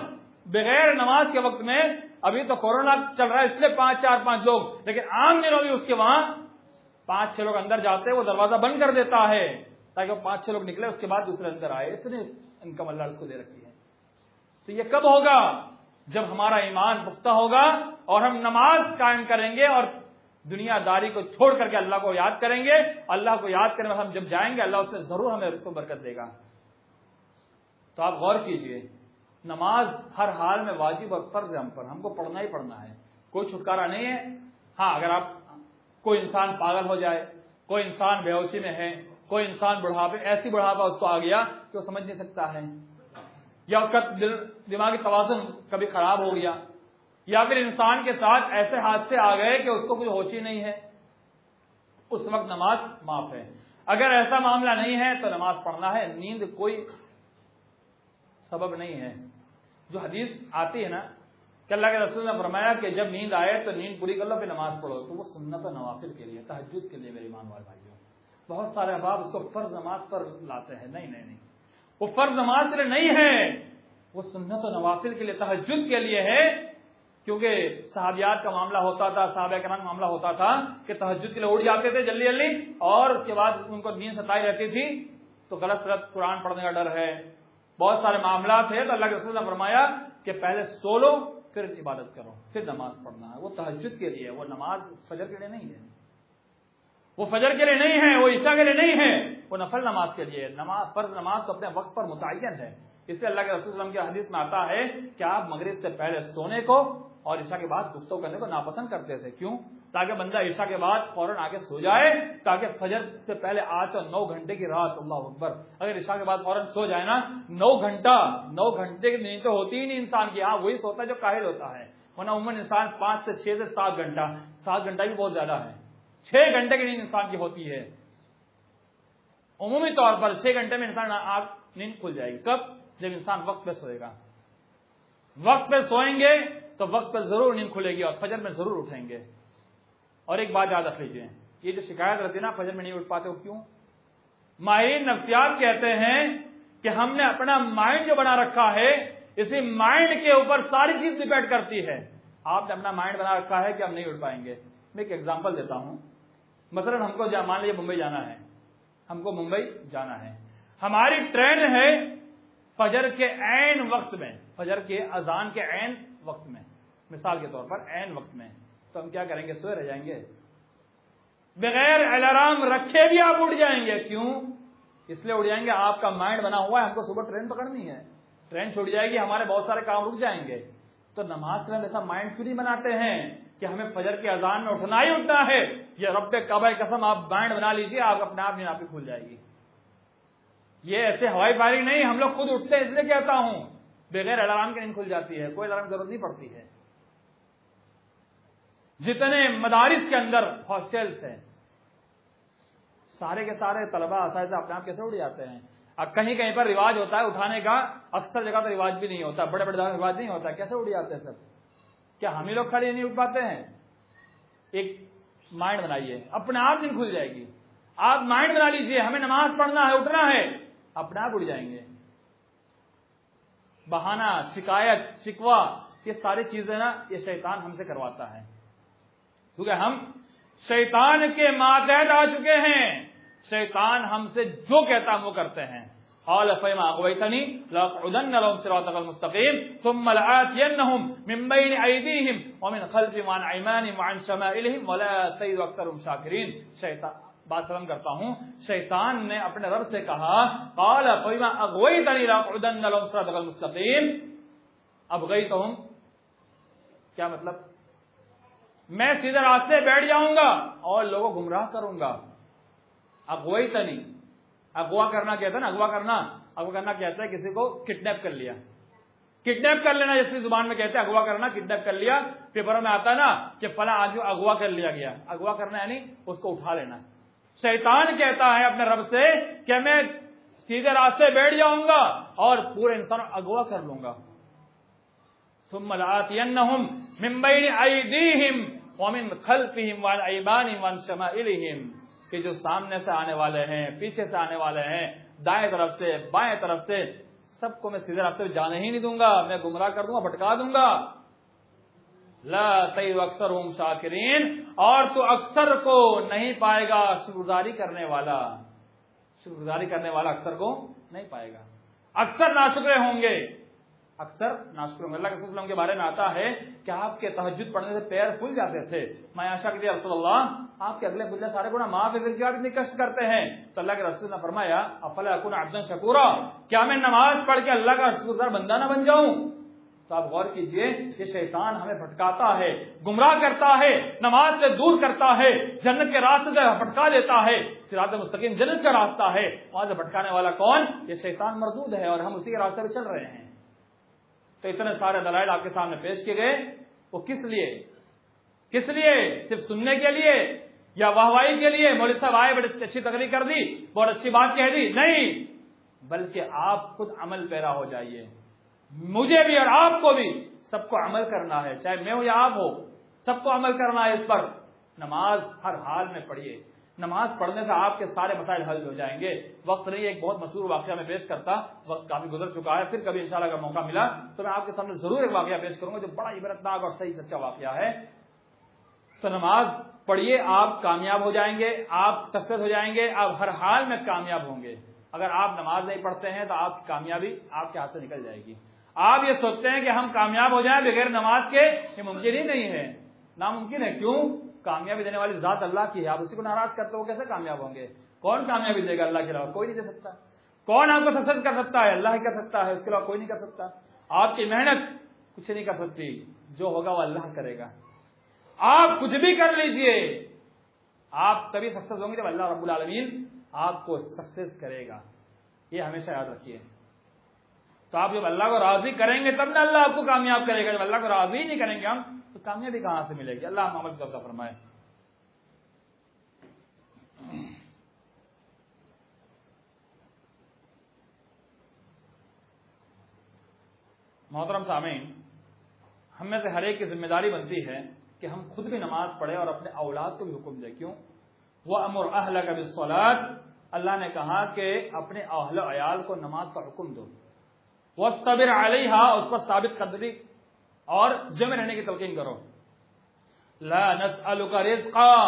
بغیر نماز کے وقت میں، ابھی تو کورونا چل رہا ہے اس لیے 5 لوگ، لیکن عام دنوں بھی اس کے وہاں 5-6 لوگ اندر جاتے ہیں، وہ دروازہ بند کر دیتا ہے تاکہ وہ 5-6 لوگ نکلے، اس کے بعد دوسرے اندر آئے. اتنی انکم اللہ اس کو دے رکھی ہے. تو یہ کب ہوگا؟ جب ہمارا ایمان پختہ ہوگا اور ہم نماز قائم کریں گے اور دنیا داری کو چھوڑ کر کے اللہ کو یاد کریں گے. اللہ کو یاد کرنے میں ہم جب جائیں گے، اللہ اس میں ضرور ہمیں رزق و برکت دے گا. تو آپ غور کیجئے، نماز ہر حال میں واجب اور فرض ہے ہم پر، ہم کو پڑھنا ہی پڑھنا ہے، کوئی چھٹکارا نہیں ہے. ہاں اگر آپ کوئی انسان پاگل ہو جائے، کوئی انسان بے ہوشی میں ہے، کوئی انسان بڑھاپے، ایسی بڑھاپا اس کو آ گیا کہ وہ سمجھ نہیں سکتا ہے، یا اس کا دماغی توازن کبھی خراب ہو گیا، یا پھر انسان کے ساتھ ایسے حادثے آ گئے کہ اس کو کوئی ہوش ہی نہیں ہے، اس وقت نماز معاف ہے. اگر ایسا معاملہ نہیں ہے تو نماز پڑھنا ہے. نیند کوئی سبب نہیں ہے. جو حدیث آتی ہے نا کہ اللہ کے رسول نے فرمایا کہ جب نیند آئے تو نیند پوری کر لو پھر نماز پڑھو، تو وہ سنت و نوافل کے لیے، تہجد کے لیے میرے ایمان والے بھائیوں. بہت سارے احباب اس کو فرض نماز پر لاتے ہیں. نہیں، وہ فرض نماز کے لیے نہیں ہے، وہ سنت و نوافل کے لیے، تہجد کے لیے ہے. کیونکہ صحابیات کا معاملہ ہوتا تھا، صحابہ کرام کا معاملہ ہوتا تھا کہ تہجد کے لیے اٹھ جاتے تھے جلدی جلدی، اور اس کے بعد ان کو نیند ستائی رہتی تھی تو غلط قرآن پڑھنے کا ڈر ہے، بہت سارے معاملات ہیں. تو اللہ کے رسول نے فرمایا کہ پہلے سو لو پھر عبادت کرو، پھر نماز پڑھنا ہے. وہ تہجد کے لیے، وہ نماز فجر کے لیے نہیں ہے، وہ فجر کے لیے نہیں ہے، وہ عشاء کے لیے نہیں ہے، وہ نفل نماز کے لیے. نماز فرض نماز تو اپنے وقت پر متعین ہے. اس لیے اللہ کے رسول صلی اللہ علیہ وسلم کی حدیث میں آتا ہے کہ آپ مغرب سے پہلے سونے کو اور عشاء کے بعد گفتگو کرنے کو ناپسند کرتے تھے. کیوں؟ تاکہ بندہ عشاء کے بعد فوراً آگے سو جائے، تاکہ فجر سے پہلے 8 اور 9 گھنٹے کی رات، اللہ اکبر، اگر عشاء کے بعد فوراً سو جائے نا، 9 گھنٹے کی نیند تو ہوتی ہی نہیں انسان کی. ہاں وہی سوتا ہے جو کاہل ہوتا ہے، ورنہ عموماً انسان 5 سے 6 سے 7 گھنٹہ، 7 گھنٹہ بھی بہت زیادہ ہے، 6 گھنٹے کی نیند انسان کی ہوتی ہے. عمومی طور پر 6 گھنٹے میں انسان نیند کھل جائے گی. کب؟ جب انسان وقت پہ سوئے گا. وقت پہ سوئیں گے تو وقت پہ ضرور نیند کھلے گی اور فجر میں ضرور اٹھیں گے. اور ایک بات یاد رکھ لیجیے، یہ جو شکایت رہتی ہے نا فجر میں نہیں اٹھ پاتے ہو کیوں؟ ماہرین نفسیات کہتے ہیں کہ ہم نے اپنا مائنڈ جو بنا رکھا ہے، اسی مائنڈ کے اوپر ساری چیز ڈپینڈ کرتی ہے. آپ نے اپنا مائنڈ بنا رکھا ہے کہ ہم نہیں اٹھ پائیں گے. میں ایک ایگزامپل دیتا ہوں. مثلا ہم کو مان لیجیے ممبئی جانا ہے، ہم کو ممبئی جانا ہے، ہماری ٹرین ہے فجر کے عین وقت میں، فجر کے اذان کے عین وقت میں، مثال کے طور پر عین وقت میں. تو ہم کیا کریں گے؟ سوئے رہ جائیں گے، بغیر الارم رکھے بھی آپ اٹھ جائیں گے. کیوں؟ اس لیے اٹھ جائیں گے، آپ کا مائنڈ بنا ہوا ہے ہم کو صبح ٹرین پکڑنی ہے، ٹرین چھوٹ جائے گی، ہمارے بہت سارے کام رک جائیں گے. تو نماز کے لیے ایسا مائنڈ کیوں نہیں بناتے ہیں کہ ہمیں فجر کی اذان میں اٹھنا ہی اٹھنا ہے؟ یہ رب کعبہ کی قسم آپ مائنڈ بنا لیجیے، آپ اپنے آپ نیند کھل جائے گی. یہ ایسے ہوائی فائرنگ نہیں، ہم لوگ خود اٹھتے ہیں. اس لیے کہتا ہوں بغیر الارم کے نیند کھل جاتی ہے، کوئی الارم ضرورت نہیں پڑتی ہے. جتنے مدارس کے اندر ہاسٹلس ہیں، سارے کے سارے طلبہ اساتذہ اپنے آپ کیسے اٹھ جاتے ہیں؟ اب کہیں کہیں پر رواج ہوتا ہے اٹھانے کا، اکثر جگہ تو رواج بھی نہیں ہوتا، بڑے بڑے جگہ رواج نہیں ہوتا، کیسے اٹھ جاتے ہیں سب؟ کیا ہم ہی لوگ کھڑے نہیں اٹھ پاتے ہیں؟ ایک مائنڈ بنائیے، اپنے آپ دن کھل جائے گی. آپ مائنڈ بنا لیجئے ہمیں نماز پڑھنا ہے، اٹھنا ہے، اپنے آپ اٹھ جائیں گے. بہانہ، شکایت، شکوہ، یہ ساری چیزیں نا یہ شیطان ہم سے کرواتا ہے، کیونکہ ہم شیطان کے ماتحت آ چکے ہیں. شیطان ہم سے جو کہتا ہم وہ کرتے ہیں. قال فَبِمَا أَغْوَيْتَنِي لَأَقْعُدَنَّ لَهُمْ صِرَاطَكَ الْمُسْتَقِيمَ ثُمَّ لَآتِيَنَّهُم مِّن بَيْنِ أَيْدِيهِمْ وَمِنْ خَلْفِهِمْ وَعَنْ أَيْمَانِهِمْ وَعَنْ شَمَائِلِهِمْ وَلَا تَجِدُ أَكْثَرَهُمْ شَاكِرِينَ. شیطان بات سلام کرتا ہوں، شیطان نے اپنے رب سے کہا قال فَبِمَا أَغْوَيْتَنِي لَأَقْعُدَنَّ لَهُمْ صِرَاطَكَ الْمُسْتَقِيمَ. أَبْغَيْتَهُمْ کیا مطلب؟ میں سیدھے راستے بیٹھ جاؤں گا اور لوگوں کو گمراہ کروں گا. اغویتنی، اغوا کرنا کہتا ہے نا، اغوا کرنا کہتا ہے کسی کو کڈنیپ کر لیا، کڈنیپ کر لینا، جیسی زبان میں کہتے ہیں اغوا کرنا، کڈنیپ کر لیا. پیپروں میں آتا ہے نا کہ فلاں آدمی اغوا کر لیا گیا. اغوا کرنا یعنی اس کو اٹھا لینا. شیطان کہتا ہے اپنے رب سے کہ میں سیدھے راستے بیٹھ جاؤں گا اور پورے انسان اغوا کر لوں گا. ثم لآتینہم من بین ایدیہم ومن خلفہم وعن ایمانہم وعن شمائلہم. کہ جو سامنے سے آنے والے ہیں، پیچھے سے آنے والے ہیں، دائیں طرف سے، بائیں طرف سے، سب کو میں سیدھے راستے پہ جانے ہی نہیں دوں گا، میں گمراہ کر دوں گا، بھٹکا دوں گا. لا تجد اکثرہم شاکرین، اور تو اکثر کو نہیں پائے گا شکرگزاری کرنے والا. شکرگزاری کرنے والا اکثر کو نہیں پائے گا. اکثر ناشکرے ہوں گے، اکثر ناشکر ہوں گے. اللہ کے وسلم کے بارے میں آتا ہے کہ آپ کے تہجد پڑھنے سے پیر پھول جاتے تھے. میں عائشہ کہتی ہے رسول اللہ آپ کے اگلے پچھلے سارے گناہ معاف ہے، کیا اتنی کشٹ کرتے ہیں؟ تو اللہ کے رسول نے فرمایا افلا اکون عبدا شکورا، کیا میں نماز پڑھ کے اللہ کا شکرگزار بندہ نہ بن جاؤں؟ تو آپ غور کیجئے کہ شیطان ہمیں بھٹکاتا ہے، گمراہ کرتا ہے، نماز سے دور کرتا ہے، جنت کے راستے سے بھٹکا دیتا ہے. صراط مستقیم جنت کا راستہ ہے، وہاں سے بھٹکانے والا کون؟ یہ شیطان مردود ہے، اور ہم اسی کے راستے پہ چل رہے ہیں. تو اتنے سارے دلائل آپ کے سامنے پیش کیے گئے، وہ کس لیے؟ صرف سننے کے لیے یا واہوائی کے لیے؟ مولوی صاحب آئے بڑی اچھی تقریر کر دی، بہت اچھی بات کہہ دی، نہیں، بلکہ آپ خود عمل پیرا ہو جائیے. مجھے بھی اور آپ کو بھی، سب کو عمل کرنا ہے، چاہے میں ہوں یا آپ ہو، سب کو عمل کرنا ہے اس پر. نماز ہر حال میں پڑھیے، نماز پڑھنے سے آپ کے سارے مسائل حل ہو جائیں گے. وقت نہیں، ایک بہت مشہور واقعہ میں پیش کرتا، وقت کافی گزر چکا ہے، پھر کبھی انشاءاللہ اگر موقع ملا تو میں آپ کے سامنے ضرور ایک واقعہ پیش کروں گا جو بڑا عبرتناک اور صحیح سچا واقعہ ہے. تو نماز پڑھیے، آپ کامیاب ہو جائیں گے، آپ سکسیس ہو جائیں گے، آپ ہر حال میں کامیاب ہوں گے. اگر آپ نماز نہیں پڑھتے ہیں تو آپ کی کامیابی آپ کے ہاتھ سے نکل جائے گی. آپ یہ سوچتے ہیں کہ ہم کامیاب ہو جائیں بغیر نماز کے، یہ ممکن ہی نہیں ہے، ناممکن ہے. کیوں؟ کامیابی دینے والی ذات اللہ کی ہے، آپ اسی کو ناراض کرتے ہو کیسے کامیاب ہوں گے؟ کون کامیابی دے گا اللہ کے علاوہ؟ کوئی نہیں دے سکتا. کون آپ کو سکسیس کر سکتا ہے؟ اللہ ہی کر سکتا ہے، اس کے علاوہ کوئی نہیں کر سکتا. آپ کی محنت کچھ نہیں کر سکتی، جو ہوگا وہ اللہ کرے گا. آپ کچھ بھی کر لیجئے، آپ تبھی سکسیس ہوں گے جب اللہ رب العالمین آپ کو سکسیس کرے گا. یہ ہمیشہ یاد رکھیے. تو آپ جب اللہ کو راضی کریں گے تب نہ اللہ آپ کو کامیاب کرے گا. جب اللہ کو راضی نہیں کریں گے ہم تو کامیابی کہاں سے ملے گی؟ اللہ ہم عمل کرتا فرمائے. محترم سامعین، ہم میں سے ہر ایک کی ذمہ داری بنتی ہے کہ ہم خود بھی نماز پڑھیں اور اپنے اولاد کو بھی حکم دیں. کیوں؟ وَأَمُرْ أَهْلَكَ بِالصَّلَاةِ، اللہ نے کہا کہ اپنے اہل و عیال کو نماز کا حکم دو. وَاصْطَبِرْ عَلَيْهَا، اس پر ثابت قدری اور جمع رہنے کی تلقین کرو. لَا نَسْأَلُكَ رِزْقًا،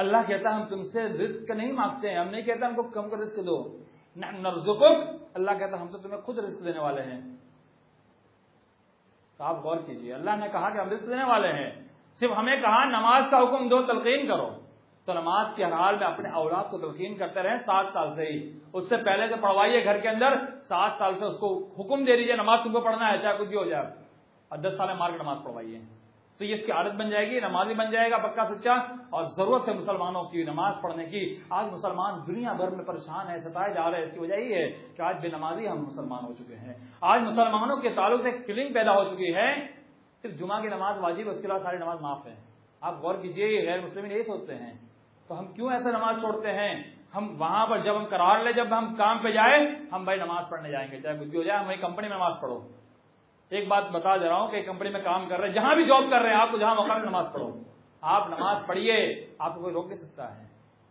اللہ کہتا ہے ہم تم سے رزق نہیں مانگتے ہیں، ہم نہیں کہتے ہم کو رزق دو. نَحْنُ نَرْزُقُكَ، اللہ کہتا ہے ہم تو تمہیں خود رزق دینے والے ہیں. تو آپ غور کیجئے، اللہ نے کہا کہ ہم رزق دینے والے ہیں، صرف ہمیں کہا نماز کا حکم دو، تلقین کرو. تو نماز کے ہر حال میں اپنے اولاد کو تلقین کرتے رہیں 7 سال سے ہی. اس سے پہلے سے پڑھوائیے گھر کے اندر، 7 سال سے اس کو حکم دے دیجیے نماز تم کو پڑھنا ہے چاہے کچھ بھی ہو جائے، اور 10 سال میں مار کے نماز پڑھوائیے. تو یہ اس کی عادت بن جائے گی، نمازی بن جائے گا پکا سچا. اور ضرورت ہے مسلمانوں کی نماز پڑھنے کی. آج مسلمان دنیا بھر میں پریشان ہے، ستائے جا رہے ہیں. اس کی وجہ یہ ہے کہ آج بے نمازی ہم مسلمان ہو چکے ہیں. آج مسلمانوں کے تعلق سے ایک فیلنگ پیدا ہو چکی ہے صرف جمعہ کی نماز واجب ہے، اس کے علاوہ ساری نماز معاف ہے. آپ غور کیجئے، غیر مسلم یہی سوچتے ہیں. تو ہم کیوں ایسے نماز چھوڑتے ہیں؟ ہم وہاں پر جب ہم قرار لیں، جب ہم کام پہ جائیں، ہم بھائی نماز پڑھنے جائیں گے، چاہے کچھ بھی ہو جائے، ہم وہی کمپنی میں نماز پڑھو. ایک بات بتا دے رہا ہوں کہ ایک کمپنی میں کام کر رہے ہیں، جہاں بھی جاب کر رہے ہیں، آپ کو جہاں موقع میں نماز پڑھو. آپ نماز پڑھیے، آپ کو کوئی روک نہیں سکتا ہے،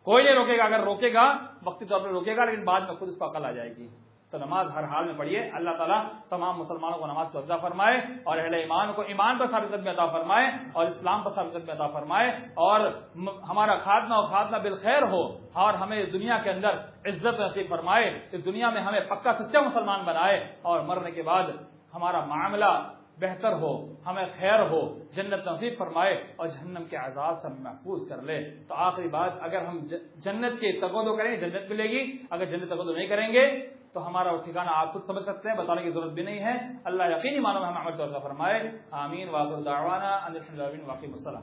کوئی نہیں روکے گا. اگر روکے گا وقتی طور پر روکے گا، لیکن بعد میں خود اس کو عقل آ جائے گی. تو نماز ہر حال میں پڑھیے. اللہ تعالیٰ تمام مسلمانوں کو نماز کو عطا فرمائے، اور اہل ایمان کو ایمان پر ثابت قدمی عطا فرمائے، اور اسلام پر ثابت قدمی عطا فرمائے، اور ہمارا خاتمہ و خاتمہ بالخیر ہو، اور ہمیں دنیا کے اندر عزت نصیب فرمائے، اس دنیا میں ہمیں پکا سچا مسلمان بنائے، اور مرنے کے بعد ہمارا معاملہ بہتر ہو، ہمیں خیر ہو، جنت نصیب فرمائے، اور جہنم کے عذاب سے ہمیں محفوظ کر لے. تو آخری بات، اگر ہم جنت کے تقاضے کریں گے جنت ملے گی، اگر جنت تقاضے نہیں کریں گے تو ہمارا وہ ٹھکانہ آپ خود سمجھ سکتے ہیں، بتانے کی ضرورت بھی نہیں ہے. اللہ یقینی معنوں میں ہم عمل کرتا فرمائے. آمین. وآخر دعوانا ان الحمد للہ رب العالمین. واقعی السلام.